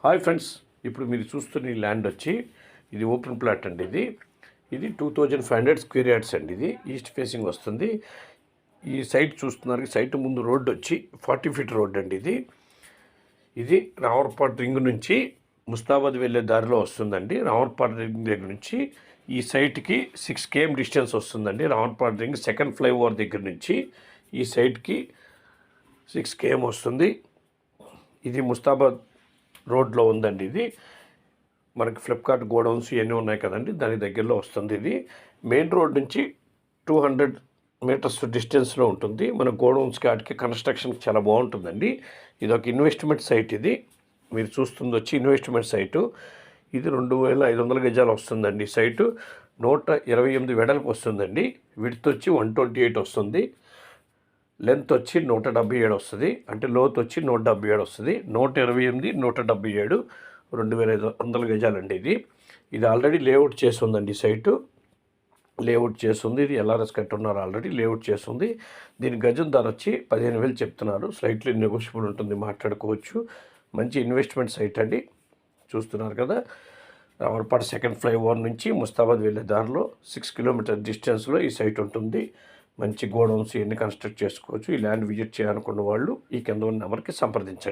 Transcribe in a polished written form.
Hi friends, ఇప్పుడు మీరు చూస్తున్న ఈ ల్యాండ్ వచ్చి ఇది ఓపెన్ ప్లాట్ అండి. ఇది 2500 స్క్వేర్ యార్డ్స్ అండి. ఇది ఈస్ట్ ఫేసింగ్ వస్తుంది. ఈ సైట్ చూస్తున్నారు. ఈ సైట్ ముందు రోడ్డు వచ్చి 40 ఫీట్ రోడ్ అండి. ఇది రావర్పాట్ రింగ్ నుంచి ముస్తాబాద్ వెళ్ళే దారిలో వస్తుందండి. రావర్పాట్ రింగ్ దగ్గర నుంచి ఈ సైట్కి 6 km డిస్టెన్స్ వస్తుందండి. రావర్పాట్ రింగ్ సెకండ్ ఫ్లైఓవర్ దగ్గర నుంచి ఈ సైట్కి 6 km వస్తుంది. ఇది ముస్తాబాద్ రోడ్లో ఉందండి. ఇది మనకి ఫ్లిప్కార్ట్ గోడౌన్స్ ఇవన్నీ ఉన్నాయి కదండి, దానికి దగ్గరలో వస్తుంది. ఇది మెయిన్ రోడ్ నుంచి 200 మీటర్స్ డిస్టెన్స్లో ఉంటుంది. మన గోడౌన్స్కి వాటికి కన్స్ట్రక్షన్కి చాలా బాగుంటుందండి. ఇది ఒక ఇన్వెస్ట్మెంట్ సైట్. ఇది మీరు చూస్తుంది వచ్చి ఇన్వెస్ట్మెంట్ సైటు. ఇది 2500 గజాలు వస్తుందండి. సైటు 128 వెడల్పు వస్తుందండి. విడ్త్ వచ్చి 128 వస్తుంది. లెంత్ వచ్చి 177 వస్తుంది. అంటే లోతు వచ్చి 177 వస్తుంది. 128 177 2500 గజాలండి. ఇది ఆల్రెడీ లేఅవుట్ చేసి ఉందండి. సైటు లేఅవుట్ చేస్తుంది. ఇది ఎల్ఆర్ఎస్ కట్టున్నారు, ఆల్రెడీ లేఅవుట్ చేస్తుంది. దీని గజం ధర వచ్చి 15,000 చెప్తున్నారు. స్లైట్లీ నెగోషియబుల్ ఉంటుంది, మాట్లాడుకోవచ్చు. మంచి ఇన్వెస్ట్మెంట్ సైట్ అండి. చూస్తున్నారు కదా, రామర్పాడు సెకండ్ ఫ్లైఓవర్ నుంచి ముస్తాబాద్ వెళ్ళే దారిలో 6 కిలోమీటర్ డిస్టెన్స్లో ఈ సైట్ ఉంటుంది. మంచి గోడౌన్స్ ఇవన్నీ కన్స్ట్రక్ట్ చేసుకోవచ్చు. ఈ ల్యాండ్ విజిట్ చేయాలనుకున్న వాళ్ళు ఈ కింద ఉన్న నెంబర్కి సంప్రదించండి.